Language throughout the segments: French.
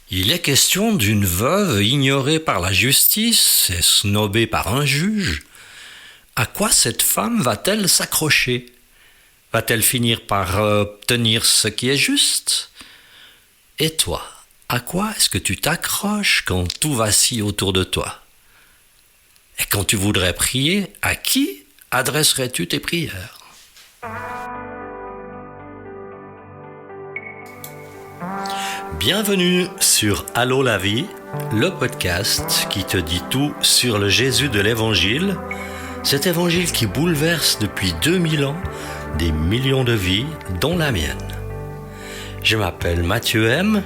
Il est question d'une veuve ignorée par la justice et snobée par un juge. À quoi cette femme va-t-elle s'accrocher ? Va-t-elle finir par obtenir ce qui est juste ? Et toi, à quoi est-ce que tu t'accroches quand tout vacille autour de toi ? Et quand tu voudrais prier, à qui adresserais-tu tes prières ? Bienvenue sur Allô la vie, le podcast qui te dit tout sur le Jésus de l'Évangile, cet Évangile qui bouleverse depuis 2000 ans des millions de vies, dont la mienne. Je m'appelle Mathieu M.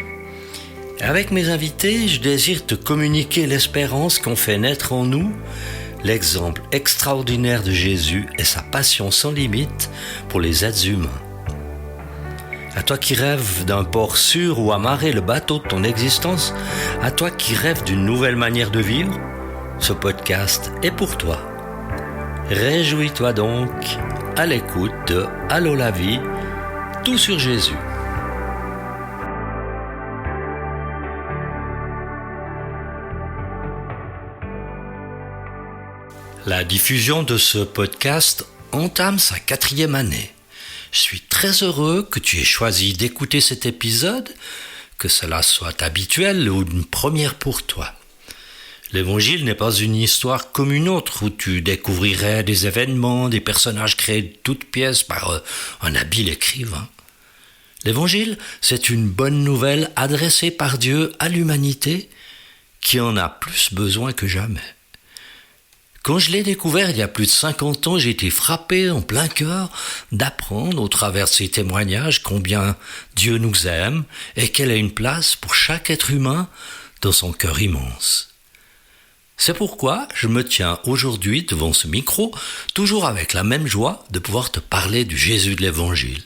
Et avec mes invités, je désire te communiquer l'espérance qu'ont fait naître en nous l'exemple extraordinaire de Jésus et sa passion sans limite pour les êtres humains. À toi qui rêves d'un port sûr où amarrer le bateau de ton existence, à toi qui rêves d'une nouvelle manière de vivre, ce podcast est pour toi. Réjouis-toi donc à l'écoute de Allô la vie, tout sur Jésus. La diffusion de ce podcast entame sa 4e année. Je suis très heureux que tu aies choisi d'écouter cet épisode, que cela soit habituel ou une première pour toi. L'Évangile n'est pas une histoire comme une autre où tu découvrirais des événements, des personnages créés de toutes pièces par un habile écrivain. L'Évangile, c'est une bonne nouvelle adressée par Dieu à l'humanité qui en a plus besoin que jamais. Quand je l'ai découvert il y a plus de 50 ans, j'ai été frappé en plein cœur d'apprendre au travers de ces témoignages combien Dieu nous aime et qu'elle a une place pour chaque être humain dans son cœur immense. C'est pourquoi je me tiens aujourd'hui devant ce micro, toujours avec la même joie de pouvoir te parler du Jésus de l'Évangile.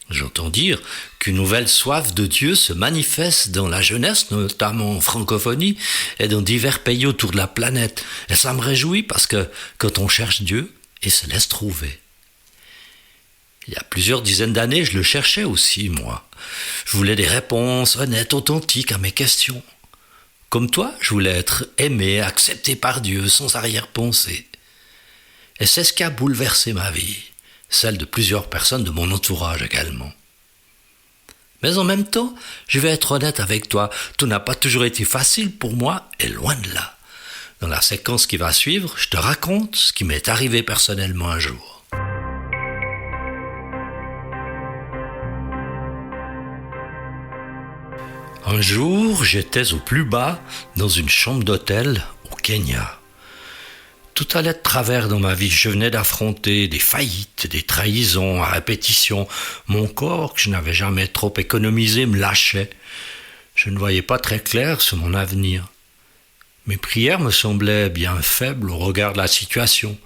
J'entends dire qu'une nouvelle soif de Dieu se manifeste dans la jeunesse, notamment en francophonie et dans divers pays autour de la planète. Et ça me réjouit parce que quand on cherche Dieu, il se laisse trouver. Il y a plusieurs dizaines d'années, je le cherchais aussi, moi. Je voulais des réponses honnêtes, authentiques à mes questions. Comme toi, je voulais être aimé, accepté par Dieu, sans arrière-pensée. Et c'est ce qui a bouleversé ma vie. Celle de plusieurs personnes de mon entourage également. Mais en même temps, je vais être honnête avec toi, tout n'a pas toujours été facile pour moi, et loin de là. Dans la séquence qui va suivre, je te raconte ce qui m'est arrivé personnellement un jour. Un jour, j'étais au plus bas dans une chambre d'hôtel au Kenya. Tout allait de travers dans ma vie. Je venais d'affronter des faillites, des trahisons à répétition. Mon corps, que je n'avais jamais trop économisé, me lâchait. Je ne voyais pas très clair sur mon avenir. Mes prières me semblaient bien faibles au regard de la situation.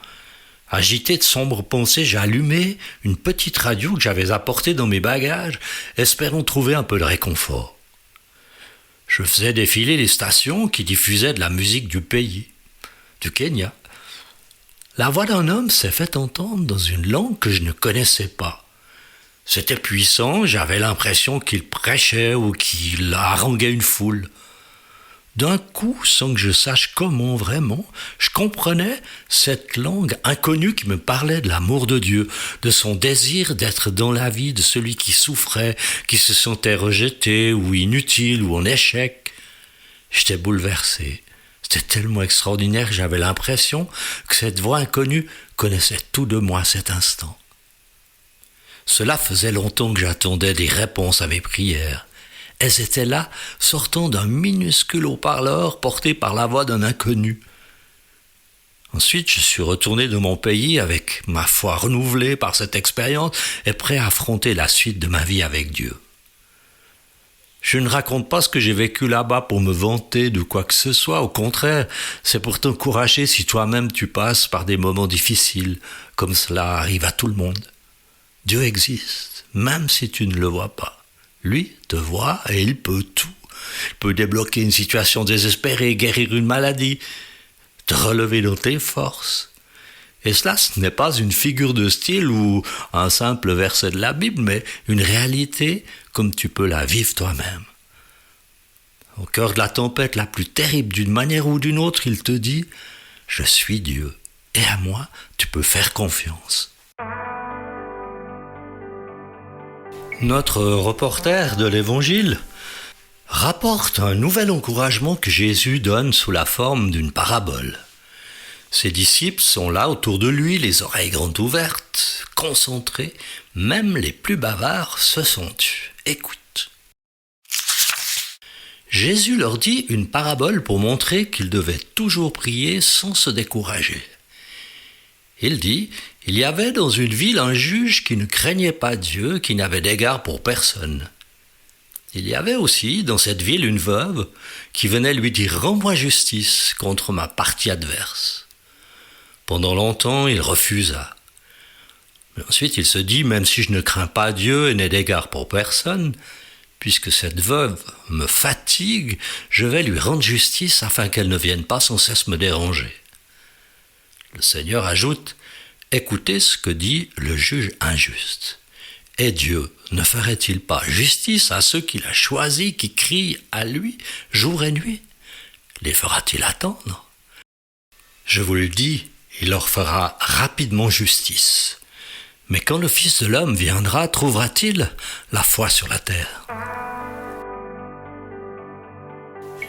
Agité de sombres pensées, j'ai allumé une petite radio que j'avais apportée dans mes bagages, espérant trouver un peu de réconfort. Je faisais défiler les stations qui diffusaient de la musique du pays, du Kenya. La voix d'un homme s'est fait entendre dans une langue que je ne connaissais pas. C'était puissant, j'avais l'impression qu'il prêchait ou qu'il haranguait une foule. D'un coup, sans que je sache comment vraiment, je comprenais cette langue inconnue qui me parlait de l'amour de Dieu, de son désir d'être dans la vie de celui qui souffrait, qui se sentait rejeté ou inutile ou en échec. J'étais bouleversé. C'était tellement extraordinaire que j'avais l'impression que cette voix inconnue connaissait tout de moi à cet instant. Cela faisait longtemps que j'attendais des réponses à mes prières. Elles étaient là, sortant d'un minuscule haut-parleur porté par la voix d'un inconnu. Ensuite, je suis retourné dans mon pays avec ma foi renouvelée par cette expérience et prêt à affronter la suite de ma vie avec Dieu. Je ne raconte pas ce que j'ai vécu là-bas pour me vanter de quoi que ce soit. Au contraire, c'est pour t'encourager si toi-même tu passes par des moments difficiles, comme cela arrive à tout le monde. Dieu existe, même si tu ne le vois pas. Lui te voit et il peut tout. Il peut débloquer une situation désespérée, guérir une maladie, te relever dans tes forces. Et cela, ce n'est pas une figure de style ou un simple verset de la Bible, mais une réalité comme tu peux la vivre toi-même. Au cœur de la tempête la plus terrible, d'une manière ou d'une autre, il te dit « Je suis Dieu, et à moi, tu peux faire confiance. » Notre reporter de l'Évangile rapporte un nouvel encouragement que Jésus donne sous la forme d'une parabole. Ses disciples sont là autour de lui, les oreilles grandes ouvertes, concentrés, même les plus bavards se sont tus. Écoute. Jésus leur dit une parabole pour montrer qu'ils devaient toujours prier sans se décourager. Il dit, il y avait dans une ville un juge qui ne craignait pas Dieu, qui n'avait d'égard pour personne. Il y avait aussi dans cette ville une veuve qui venait lui dire « Rends-moi justice contre ma partie adverse ». Pendant longtemps, il refusa. Mais ensuite, il se dit « Même si je ne crains pas Dieu et n'ai d'égard pour personne, puisque cette veuve me fatigue, je vais lui rendre justice afin qu'elle ne vienne pas sans cesse me déranger. » Le Seigneur ajoute « Écoutez ce que dit le juge injuste. Et Dieu ne ferait-il pas justice à ceux qu'il a choisis, qui crient à lui jour et nuit? Les fera-t-il attendre? Je vous le dis, il leur fera rapidement justice. Mais quand le Fils de l'homme viendra, trouvera-t-il la foi sur la terre ?»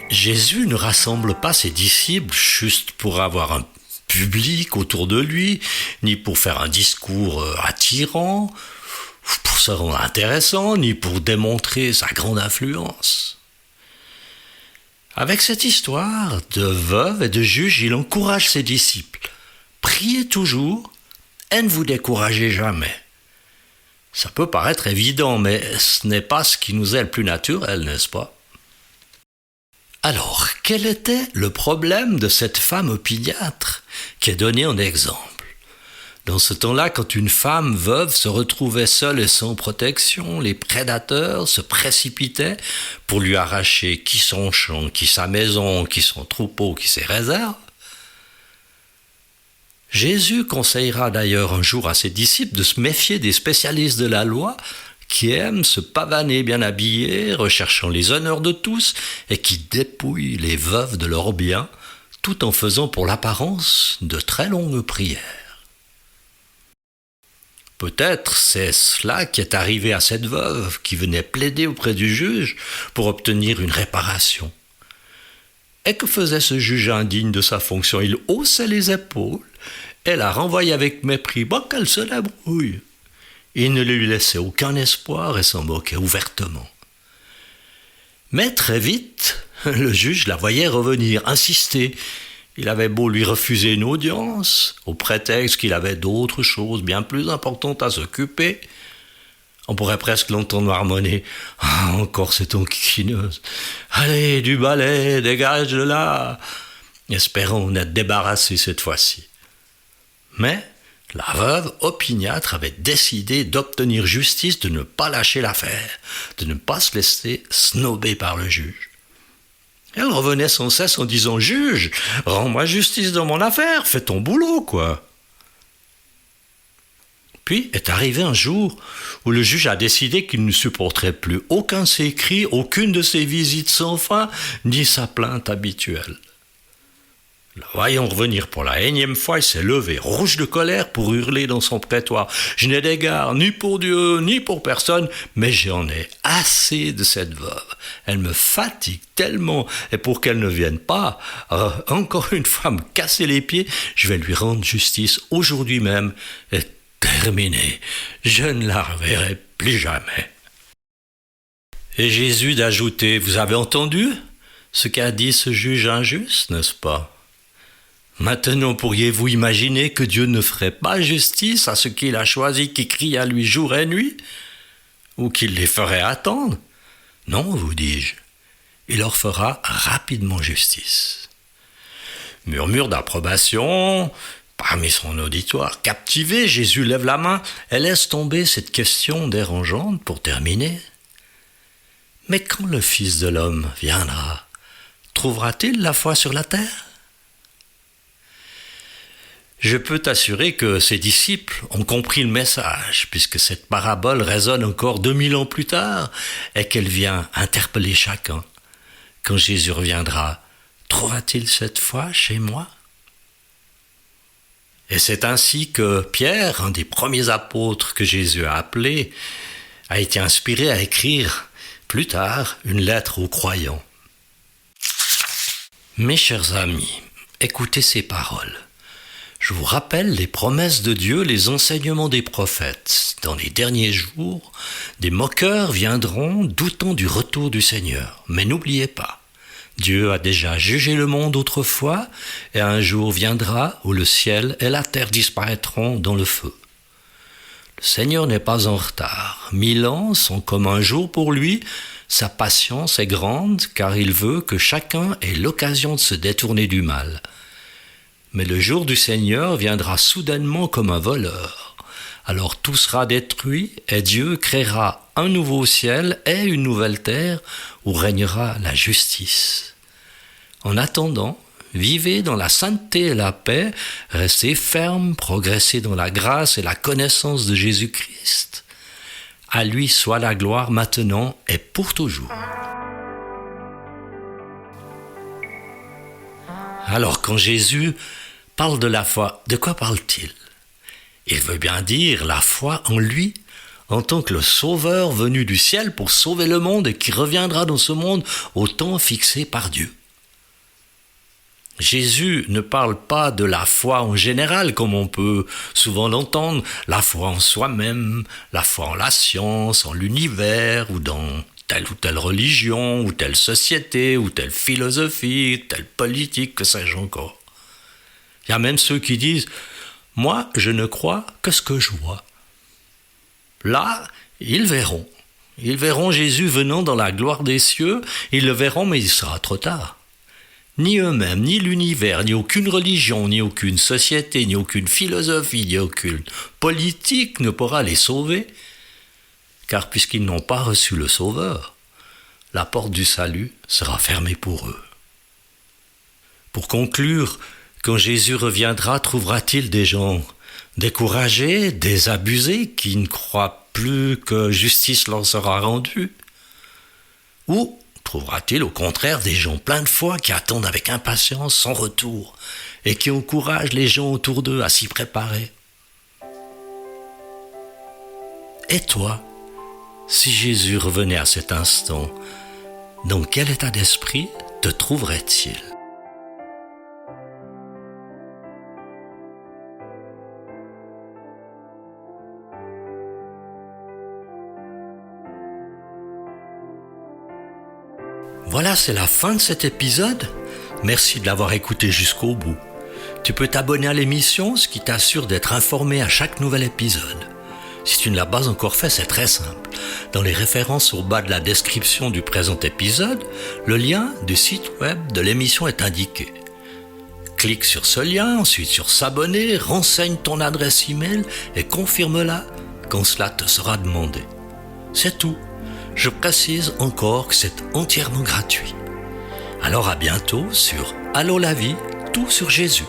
Jésus ne rassemble pas ses disciples juste pour avoir un public autour de lui, ni pour faire un discours attirant, pour se rendre intéressant, ni pour démontrer sa grande influence. Avec cette histoire de veuve et de juge, il encourage ses disciples. Priez toujours et ne vous découragez jamais. Ça peut paraître évident, mais ce n'est pas ce qui nous est le plus naturel, n'est-ce pas? Alors, quel était le problème de cette femme opiniâtre qui est donnée en exemple? Dans ce temps-là, quand une femme veuve se retrouvait seule et sans protection, les prédateurs se précipitaient pour lui arracher qui son champ, qui sa maison, qui son troupeau, qui ses réserves. Jésus conseillera d'ailleurs un jour à ses disciples de se méfier des spécialistes de la loi qui aiment se pavaner bien habillés, recherchant les honneurs de tous et qui dépouillent les veuves de leurs biens, tout en faisant pour l'apparence de très longues prières. Peut-être c'est cela qui est arrivé à cette veuve qui venait plaider auprès du juge pour obtenir une réparation. Et que faisait ce juge indigne de sa fonction? Il haussait les épaules et la renvoyait avec mépris. Bon, qu'elle se débrouille. Il ne lui laissait aucun espoir et s'en moquait ouvertement. Mais très vite, le juge la voyait revenir, insister. Il avait beau lui refuser une audience, au prétexte qu'il avait d'autres choses bien plus importantes à s'occuper. On pourrait presque l'entendre marmonner. « Ah, encore cette enquiquineuse. Allez, du balai, dégage de là !» Espérons en être débarrassé cette fois-ci. Mais la veuve opiniâtre avait décidé d'obtenir justice, de ne pas lâcher l'affaire, de ne pas se laisser snober par le juge. Elle revenait sans cesse en disant « Juge, rends-moi justice dans mon affaire, fais ton boulot, quoi !» Puis est arrivé un jour où le juge a décidé qu'il ne supporterait plus aucun de ses cris, aucune de ses visites sans fin, ni sa plainte habituelle. Le voyant revenir pour la énième fois, il s'est levé, rouge de colère, pour hurler dans son prétoire. « Je n'ai d'égard ni pour Dieu, ni pour personne, mais j'en ai assez de cette veuve. Elle me fatigue tellement, et pour qu'elle ne vienne pas, encore une fois, me casser les pieds, je vais lui rendre justice aujourd'hui même, et terminé. Je ne la reverrai plus jamais. » Et Jésus d'ajouter « Vous avez entendu ce qu'a dit ce juge injuste, n'est-ce pas ? Maintenant, pourriez-vous imaginer que Dieu ne ferait pas justice à ceux qu'il a choisis qui crient à lui jour et nuit? Ou qu'il les ferait attendre? Non, vous dis-je, il leur fera rapidement justice. » Murmure d'approbation parmi son auditoire. Captivé, Jésus lève la main et laisse tomber cette question dérangeante pour terminer. « Mais quand le Fils de l'homme viendra, trouvera-t-il la foi sur la terre ?» Je peux t'assurer que ses disciples ont compris le message, puisque cette parabole résonne encore 2000 ans plus tard et qu'elle vient interpeller chacun. quand Jésus reviendra, trouvera-t-il cette foi chez moi? Et c'est ainsi que Pierre, un des premiers apôtres que Jésus a appelé, a été inspiré à écrire plus tard une lettre aux croyants. Mes chers amis, écoutez ces paroles. Je vous rappelle les promesses de Dieu, les enseignements des prophètes. Dans les derniers jours, des moqueurs viendront doutant du retour du Seigneur. Mais n'oubliez pas, Dieu a déjà jugé le monde autrefois et un jour viendra où le ciel et la terre disparaîtront dans le feu. Le Seigneur n'est pas en retard. 1000 ans sont comme un jour pour lui. Sa patience est grande car il veut que chacun ait l'occasion de se détourner du mal. Mais le jour du Seigneur viendra soudainement comme un voleur. Alors tout sera détruit et Dieu créera un nouveau ciel et une nouvelle terre où régnera la justice. En attendant, vivez dans la sainteté et la paix, restez fermes, progressez dans la grâce et la connaissance de Jésus-Christ. À lui soit la gloire maintenant et pour toujours. Alors quand Jésus parle de la foi, de quoi parle-t-il? Il veut bien dire la foi en lui, en tant que le Sauveur venu du ciel pour sauver le monde et qui reviendra dans ce monde au temps fixé par Dieu. Jésus ne parle pas de la foi en général, comme on peut souvent l'entendre, la foi en soi-même, la foi en la science, en l'univers, ou dans telle ou telle religion, ou telle société, ou telle philosophie, telle politique, que sais-je encore. Il y a même ceux qui disent « Moi, je ne crois que ce que je vois ». Là, ils verront. Ils verront Jésus venant dans la gloire des cieux, ils le verront, mais il sera trop tard. Ni eux-mêmes, ni l'univers, ni aucune religion, ni aucune société, ni aucune philosophie, ni aucune politique ne pourra les sauver, car puisqu'ils n'ont pas reçu le Sauveur, la porte du salut sera fermée pour eux. Pour conclure, quand Jésus reviendra, trouvera-t-il des gens découragés, désabusés, qui ne croient plus que justice leur sera rendue? Ou trouvera-t-il au contraire des gens pleins de foi qui attendent avec impatience son retour et qui encouragent les gens autour d'eux à s'y préparer? Et toi, si Jésus revenait à cet instant, dans quel état d'esprit te trouverait-il? Voilà, c'est la fin de cet épisode. Merci de l'avoir écouté jusqu'au bout. Tu peux t'abonner à l'émission, ce qui t'assure d'être informé à chaque nouvel épisode. Si tu ne l'as pas encore fait, c'est très simple. Dans les références au bas de la description du présent épisode, le lien du site web de l'émission est indiqué. Clique sur ce lien, ensuite sur s'abonner, renseigne ton adresse email et confirme-la quand cela te sera demandé. C'est tout. Je précise encore que c'est entièrement gratuit. Alors à bientôt sur Allô la vie, tout sur Jésus.